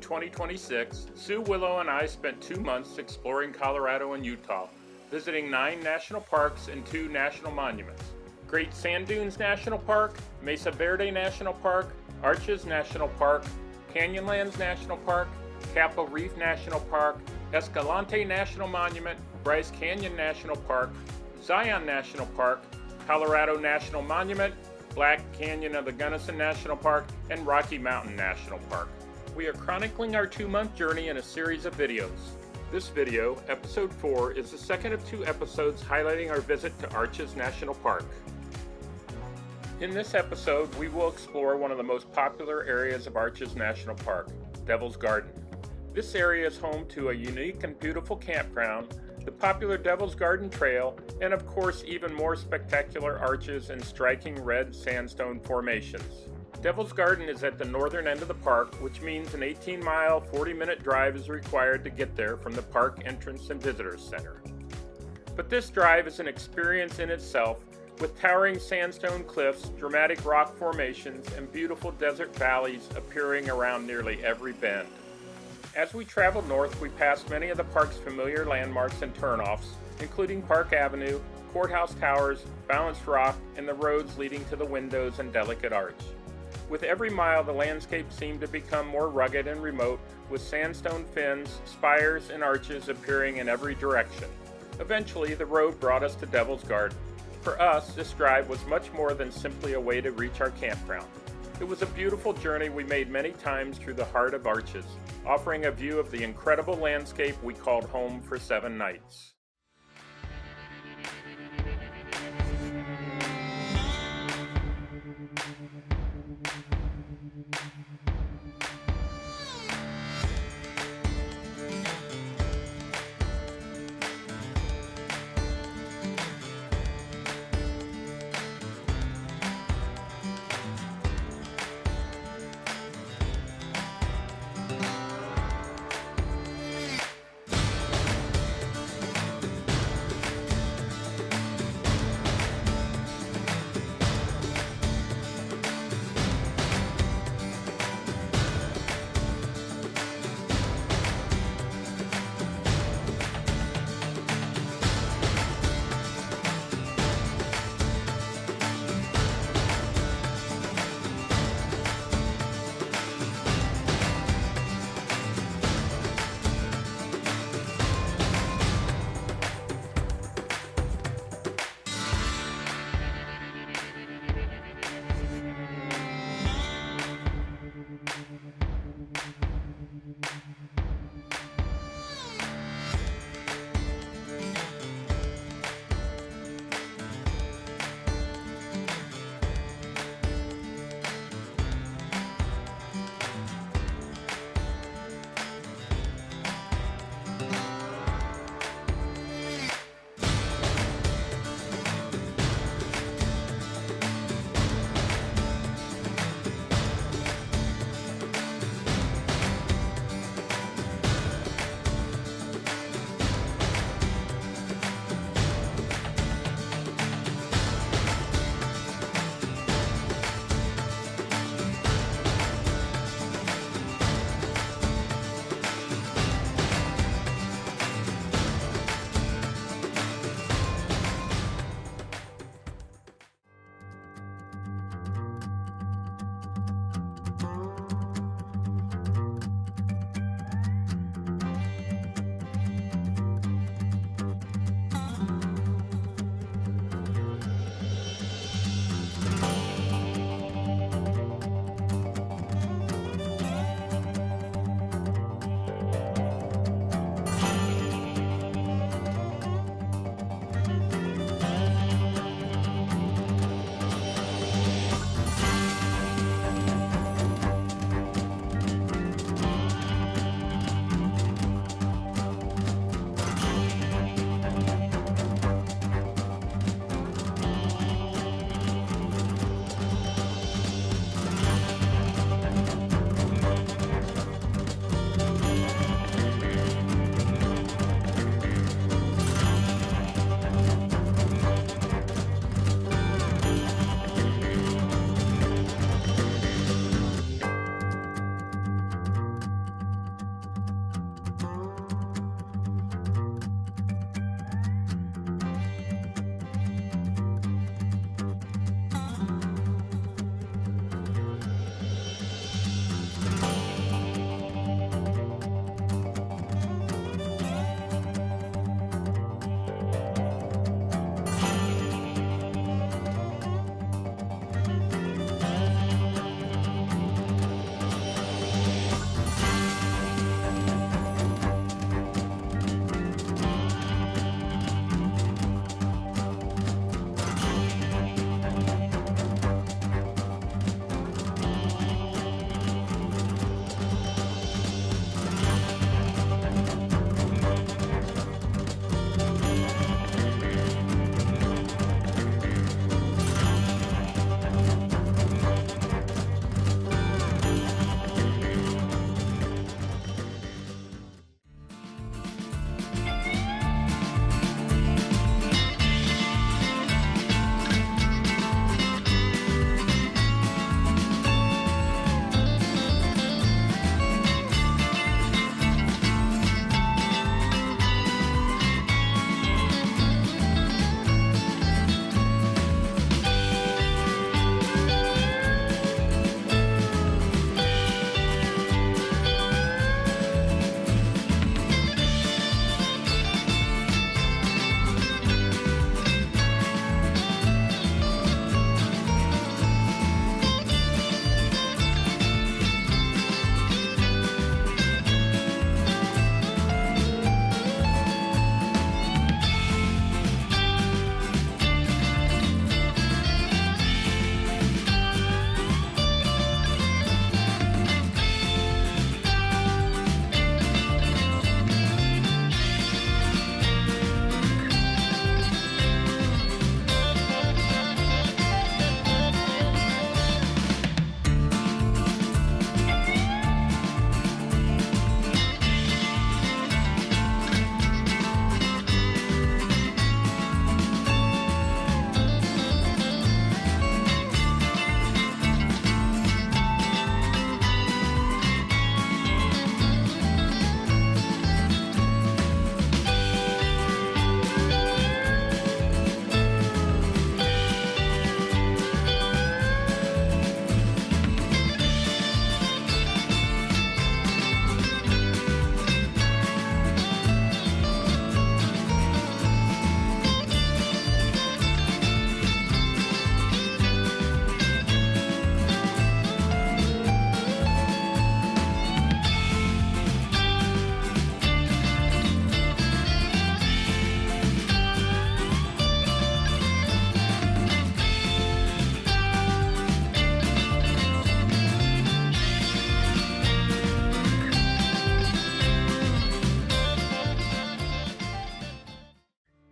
2026, Sue, Willow, and I spent 2 months exploring Colorado and Utah, visiting 9 national parks and 2 national monuments. Great Sand Dunes National Park, Mesa Verde National Park, Arches National Park, Canyonlands National Park, Reef National Park, Escalante National Monument, Bryce Canyon National Park, Zion National Park, Colorado National Monument, Black Canyon of the Gunnison National Park, and Rocky Mountain National Park. We are chronicling our 2-month journey in a series of videos. This video, episode 4, is the second of 2 episodes highlighting our visit to Arches National Park. In this episode, we will explore one of the most popular areas of Arches National Park, Devil's Garden. This area is home to a unique and beautiful campground, the popular Devil's Garden Trail, and of course even more spectacular arches and striking red sandstone formations. Devil's Garden is at the northern end of the park, which means an 18-mile, 40-minute drive is required to get there from the park entrance and visitors center. But this drive is an experience in itself, with towering sandstone cliffs, dramatic rock formations, and beautiful desert valleys appearing around nearly every bend. As we traveled north, we passed many of the park's familiar landmarks and turnoffs, including Park Avenue, Courthouse Towers, Balanced Rock, and the roads leading to the windows and Delicate Arch. With every mile, the landscape seemed to become more rugged and remote, with sandstone fins, spires, and arches appearing in every direction. Eventually, the road brought us to Devil's Garden. For us, this drive was much more than simply a way to reach our campground. It was a beautiful journey we made many times through the heart of Arches, offering a view of the incredible landscape we called home for 7 nights.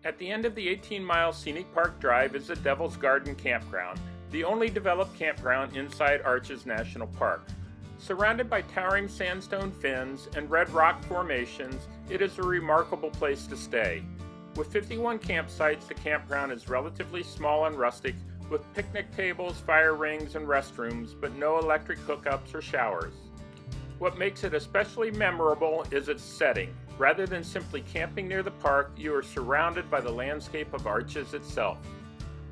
At the end of the 18-mile scenic park drive is the Devil's Garden Campground, the only developed campground inside Arches National Park. Surrounded by towering sandstone fins and red rock formations, it is a remarkable place to stay. With 51 campsites, the campground is relatively small and rustic, with picnic tables, fire rings, and restrooms, but no electric hookups or showers. What makes it especially memorable is its setting. Rather than simply camping near the park, you are surrounded by the landscape of Arches itself.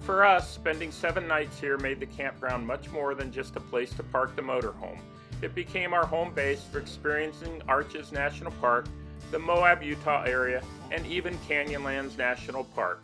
For us, spending 7 nights here made the campground much more than just a place to park the motorhome. It became our home base for experiencing Arches National Park, the Moab, Utah area, and even Canyonlands National Park.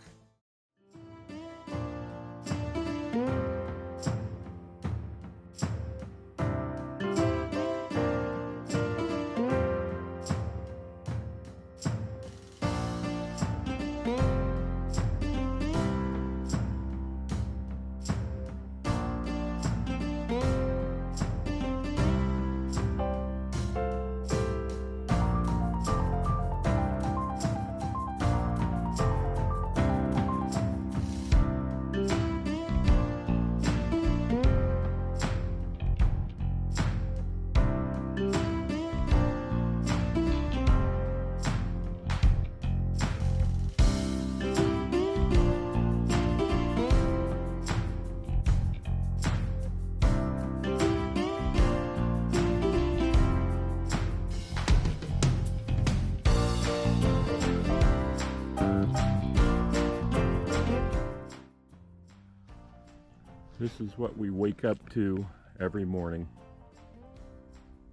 This is what we wake up to every morning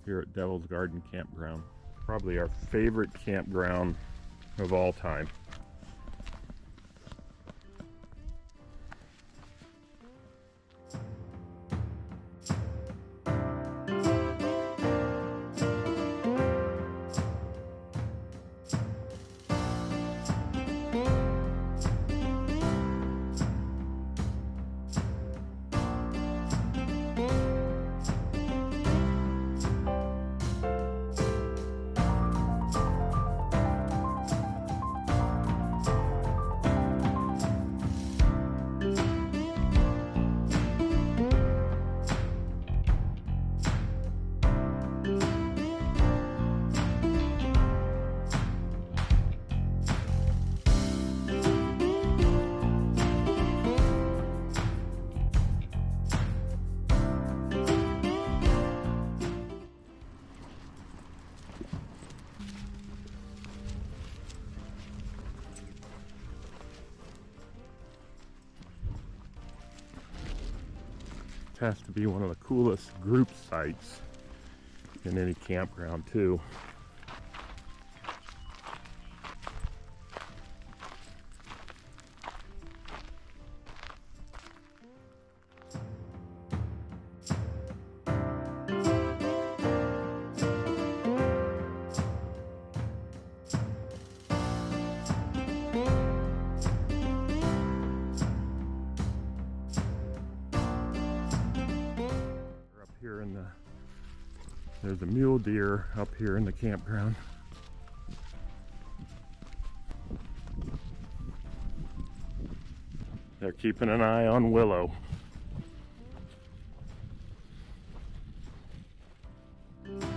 here at Devil's Garden Campground. Probably our favorite campground of all time. Has to be one of the coolest group sites in any campground too. There's a mule deer up here in the campground. They're keeping an eye on Willow. And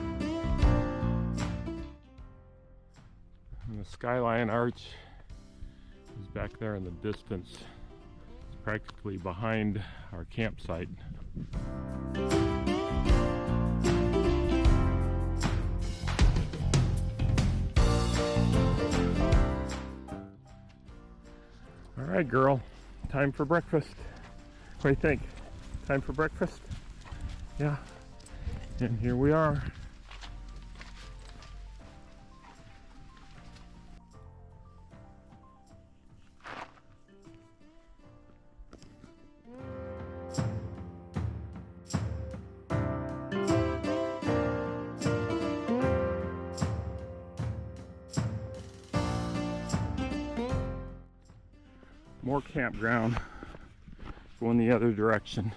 the skyline arch is back there in the distance. It's practically behind our campsite. All right, girl, time for breakfast. What do you think? Time for breakfast? Yeah, and here we are. More campground going the other direction.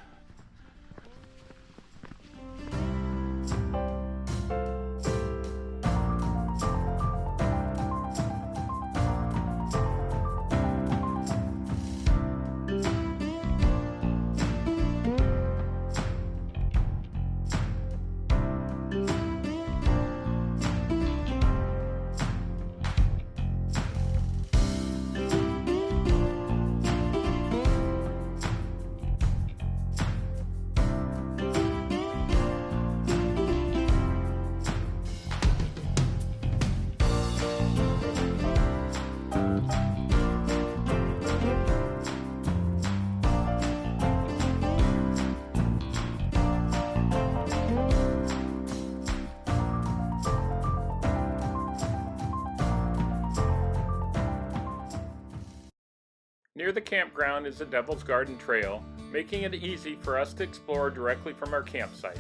Near the campground is the Devil's Garden Trail, making it easy for us to explore directly from our campsite.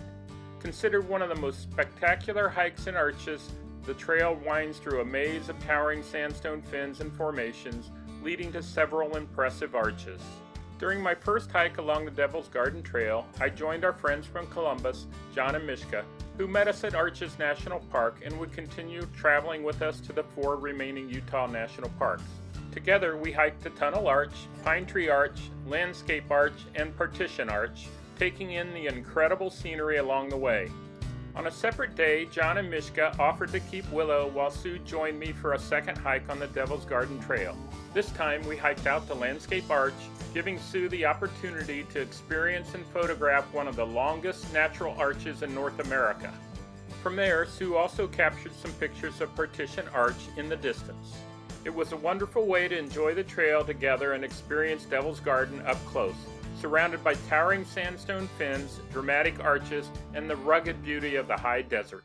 Considered one of the most spectacular hikes in Arches, the trail winds through a maze of towering sandstone fins and formations, leading to several impressive arches. During my first hike along the Devil's Garden Trail, I joined our friends from Columbus, John and Mishka, who met us at Arches National Park and would continue traveling with us to the 4 remaining Utah National Parks. Together, we hiked the Tunnel Arch, Pine Tree Arch, Landscape Arch, and Partition Arch, taking in the incredible scenery along the way. On a separate day, John and Mishka offered to keep Willow while Sue joined me for a second hike on the Devil's Garden Trail. This time, we hiked out the Landscape Arch, giving Sue the opportunity to experience and photograph one of the longest natural arches in North America. From there, Sue also captured some pictures of Partition Arch in the distance. It was a wonderful way to enjoy the trail together and experience Devil's Garden up close, surrounded by towering sandstone fins, dramatic arches, and the rugged beauty of the high desert.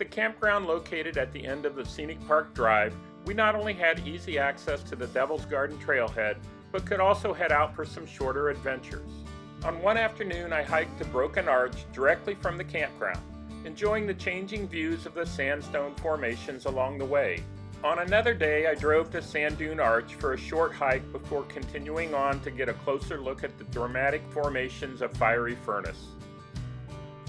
the campground located at the end of the Scenic Park Drive, we not only had easy access to the Devil's Garden trailhead, but could also head out for some shorter adventures. On one afternoon, I hiked to Broken Arch directly from the campground, enjoying the changing views of the sandstone formations along the way. On another day, I drove to Sand Dune Arch for a short hike before continuing on to get a closer look at the dramatic formations of Fiery Furnace.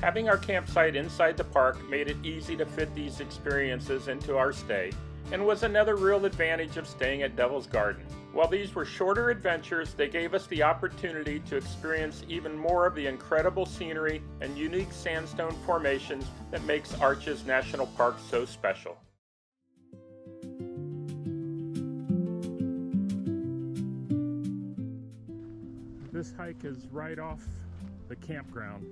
Having our campsite inside the park made it easy to fit these experiences into our stay, and was another real advantage of staying at Devil's Garden. While these were shorter adventures, they gave us the opportunity to experience even more of the incredible scenery and unique sandstone formations that makes Arches National Park so special. This hike is right off the campground.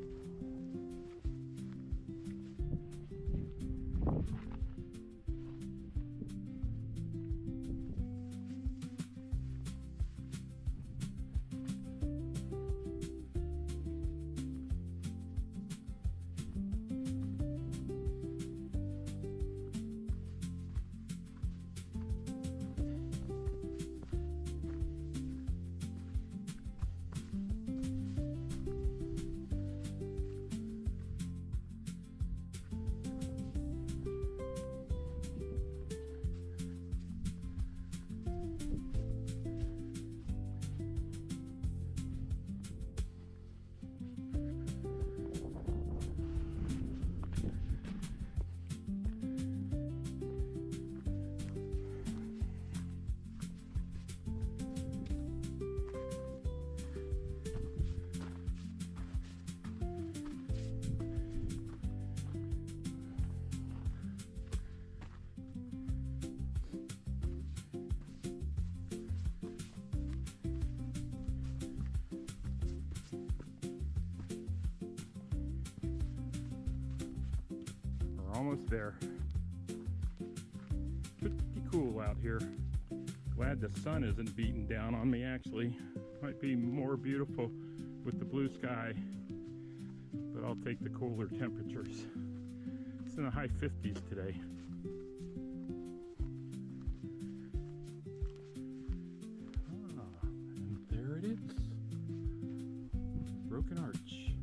Almost there. Pretty cool out here. Glad the sun isn't beating down on me actually. Might be more beautiful with the blue sky, but I'll take the cooler temperatures. It's in the high 50s today. And there it is. Broken Arch.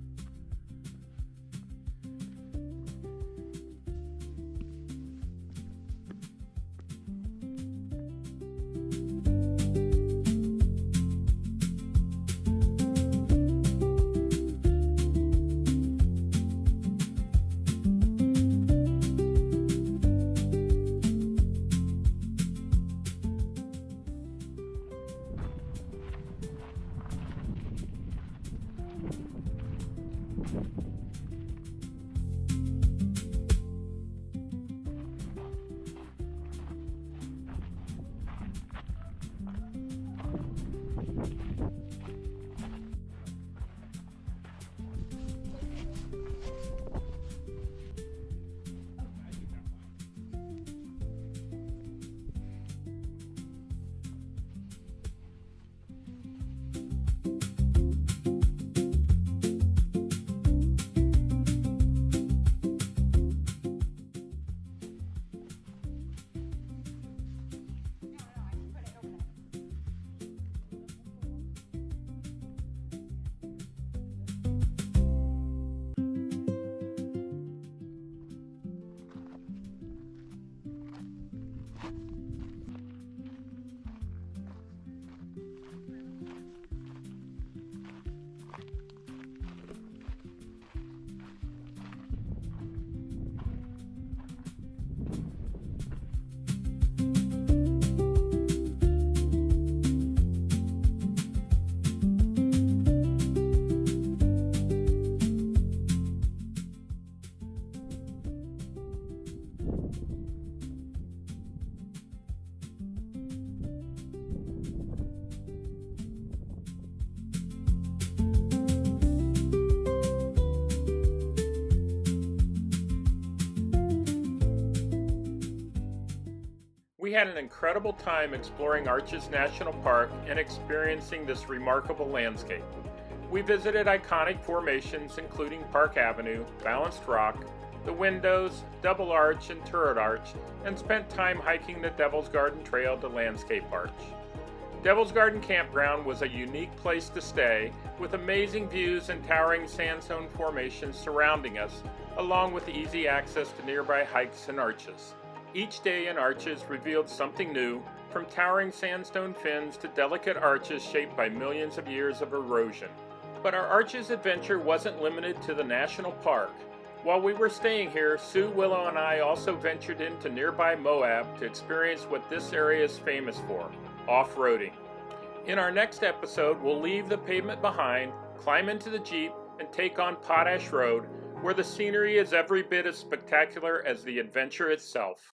We had an incredible time exploring Arches National Park and experiencing this remarkable landscape. We visited iconic formations including Park Avenue, Balanced Rock, the windows, double arch, and turret arch, and spent time hiking the Devil's Garden Trail to Landscape Arch. Devil's Garden Campground was a unique place to stay, with amazing views and towering sandstone formations surrounding us, along with easy access to nearby hikes and arches. Each day in arches revealed something new, from towering sandstone fins to delicate arches shaped by millions of years of erosion. But our arches adventure wasn't limited to the national park. While we were staying here, Sue, Willow, and I also ventured into nearby Moab to experience what this area is famous for: off-roading. In our next episode, we'll leave the pavement behind, climb into the Jeep, and take on Potash Road, where the scenery is every bit as spectacular as the adventure itself.